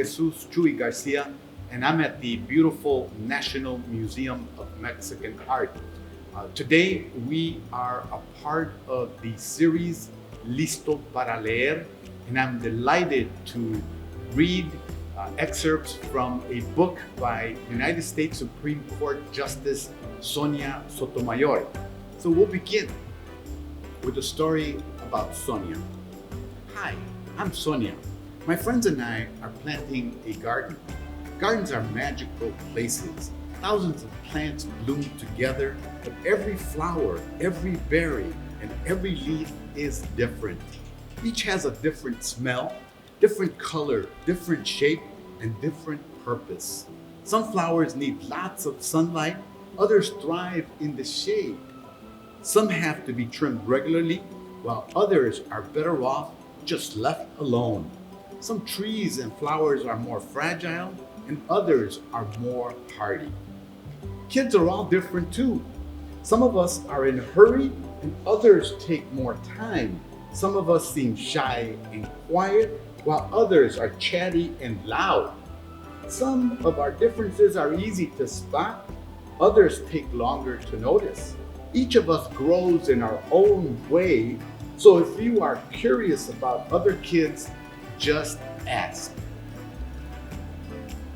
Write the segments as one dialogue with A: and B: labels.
A: Jesus Chuy Garcia, and I'm at the beautiful National Museum of Mexican Art. Today, we are a part of the series Listo para Leer, and I'm delighted to read excerpts from a book by United States Supreme Court Justice Sonia Sotomayor. So we'll begin with a story about Sonia. Hi, I'm Sonia. My friends and I are planting a garden. Gardens are magical places. Thousands of plants bloom together, but every flower, every berry, and every leaf is different. Each has a different smell, different color, different shape, and different purpose. Some flowers need lots of sunlight, others thrive in the shade. Some have to be trimmed regularly, while others are better off just left alone. Some trees and flowers are more fragile, and others are more hardy. Kids are all different too. Some of us are in a hurry, and others take more time. Some of us seem shy and quiet, while others are chatty and loud. Some of our differences are easy to spot, others take longer to notice. Each of us grows in our own way, so if you are curious about other kids, just ask.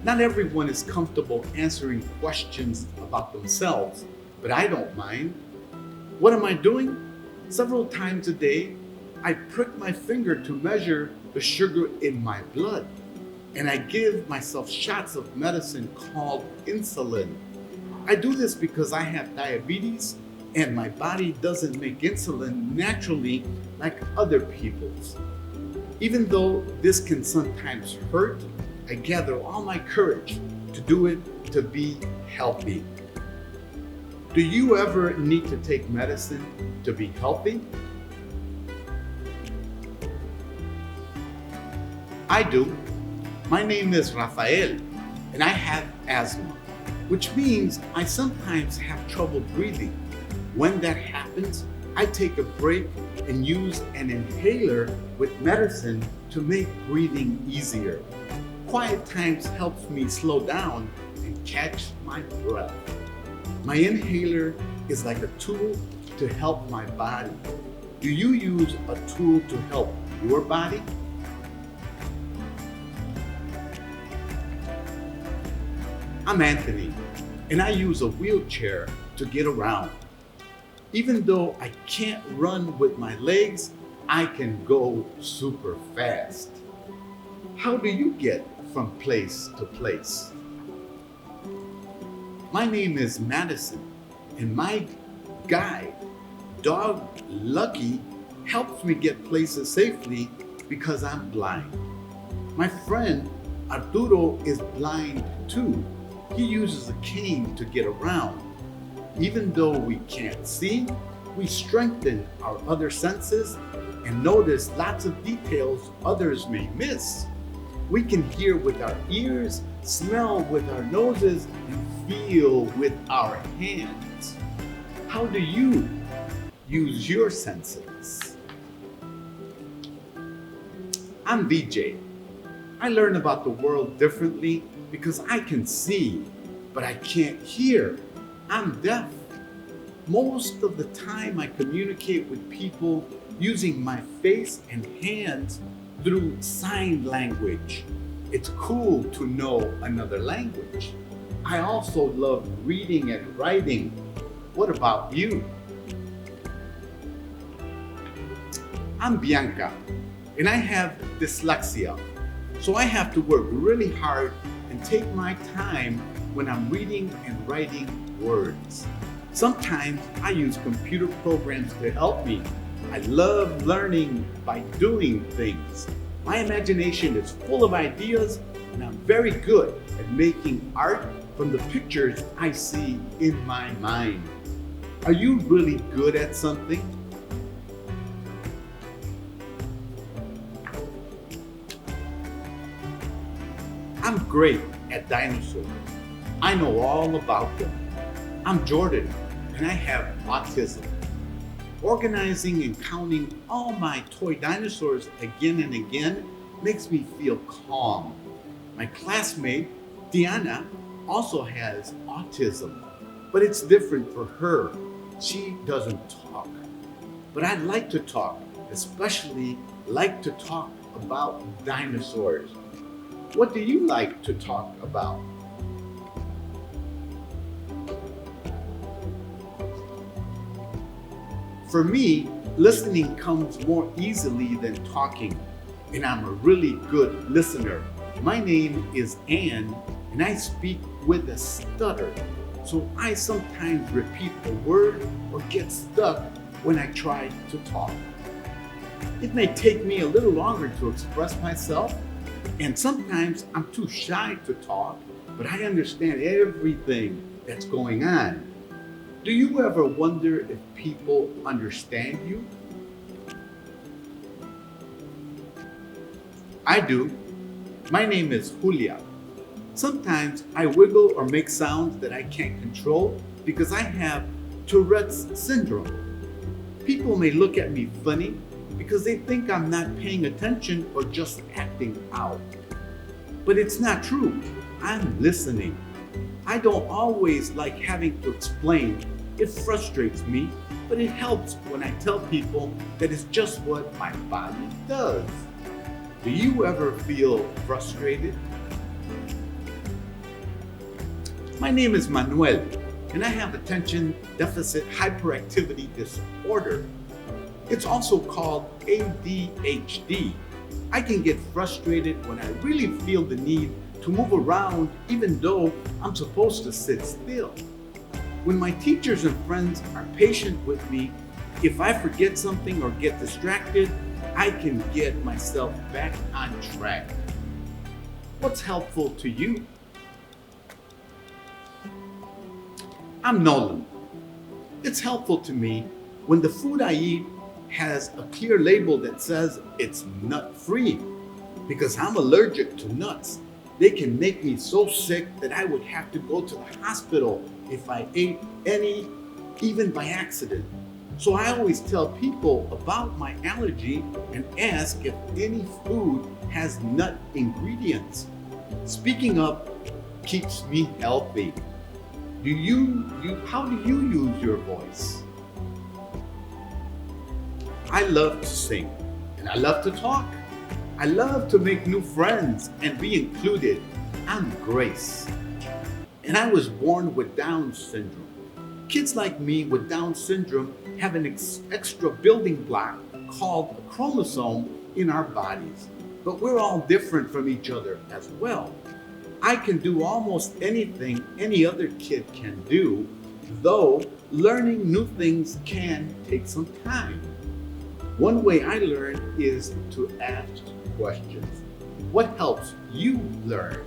A: Not everyone is comfortable answering questions about themselves, but I don't mind. What am I doing? Several times a day, I prick my finger to measure the sugar in my blood, and I give myself shots of medicine called insulin. I do this because I have diabetes and my body doesn't make insulin naturally like other people's. Even though this can sometimes hurt, I gather all my courage to do it to be healthy. Do you ever need to take medicine to be healthy? I do. My name is Rafael, and I have asthma, which means I sometimes have trouble breathing. When that happens, I take a break and use an inhaler with medicine to make breathing easier. Quiet times helps me slow down and catch my breath. My inhaler is like a tool to help my body. Do you use a tool to help your body? I'm Anthony, and I use a wheelchair to get around. Even though I can't run with my legs, I can go super fast. How do you get from place to place? My name is Madison, and my guide, Dog Lucky, helps me get places safely because I'm blind. My friend Arturo is blind too. He uses a cane to get around. Even though we can't see, we strengthen our other senses and notice lots of details others may miss. We can hear with our ears, smell with our noses, and feel with our hands. How do you use your senses? I'm VJ. I learn about the world differently because I can see, but I can't hear. I'm deaf. Most of the time I communicate with people using my face and hands through sign language. It's cool to know another language. I also love reading and writing. What about you? I'm Bianca, and I have dyslexia, so I have to work really hard and take my time when I'm reading and writing words. Sometimes I use computer programs to help me. I love learning by doing things. My imagination is full of ideas, and I'm very good at making art from the pictures I see in my mind. Are you really good at something? I'm great at dinosaurs. I know all about them. I'm Jordan, and I have autism. Organizing and counting all my toy dinosaurs again and again makes me feel calm. My classmate, Diana, also has autism, but it's different for her. She doesn't talk. But I like to talk, especially like to talk about dinosaurs. What do you like to talk about? For me, listening comes more easily than talking, and I'm a really good listener. My name is Ann, and I speak with a stutter, so I sometimes repeat a word or get stuck when I try to talk. It may take me a little longer to express myself, and sometimes I'm too shy to talk, but I understand everything that's going on. Do you ever wonder if people understand you? I do. My name is Julia. Sometimes I wiggle or make sounds that I can't control because I have Tourette's syndrome. People may look at me funny because they think I'm not paying attention or just acting out. But it's not true. I'm listening. I don't always like having to explain. It frustrates me, but it helps when I tell people that it's just what my body does. Do you ever feel frustrated? My name is Manuel, and I have attention deficit hyperactivity disorder. It's also called ADHD. I can get frustrated when I really feel the need to move around even though I'm supposed to sit still. When my teachers and friends are patient with me, if I forget something or get distracted, I can get myself back on track. What's helpful to you? I'm Nolan. It's helpful to me when the food I eat has a clear label that says it's nut-free, because I'm allergic to nuts. They can make me so sick that I would have to go to the hospital if I ate any, even by accident. So I always tell people about my allergy and ask if any food has nut ingredients. Speaking up keeps me healthy. How do you use your voice? I love to sing and I love to talk. I love to make new friends and be included. I'm Grace. And I was born with Down syndrome. Kids like me with Down syndrome have an extra building block called a chromosome in our bodies. But we're all different from each other as well. I can do almost anything any other kid can do, though learning new things can take some time. One way I learn is to ask questions. What helps you learn?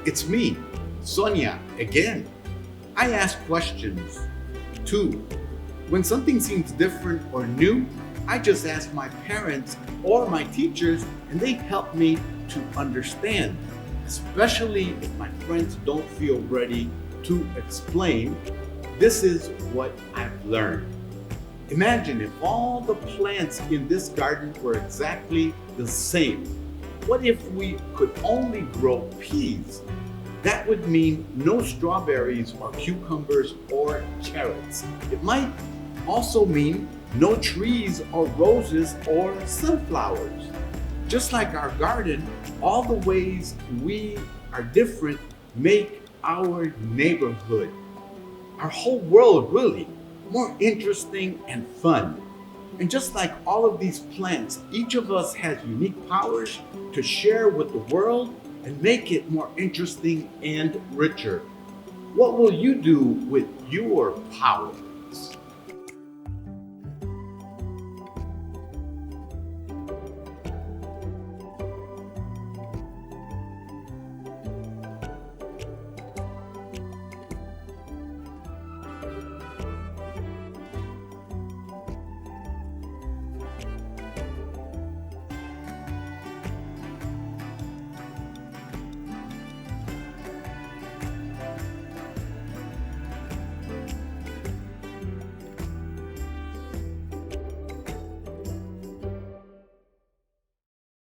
A: It's me, Sonia, again. I ask questions too. When something seems different or new, I just ask my parents or my teachers and they help me to understand, especially if my friends don't feel ready to explain. This is what I've learned. Imagine if all the plants in this garden were exactly the same. What if we could only grow peas? That would mean no strawberries or cucumbers or carrots. It might also mean no trees or roses or sunflowers. Just like our garden, all the ways we are different make our neighborhood, our whole world really, more interesting and fun. And just like all of these plants, each of us has unique powers to share with the world and make it more interesting and richer. What will you do with your power?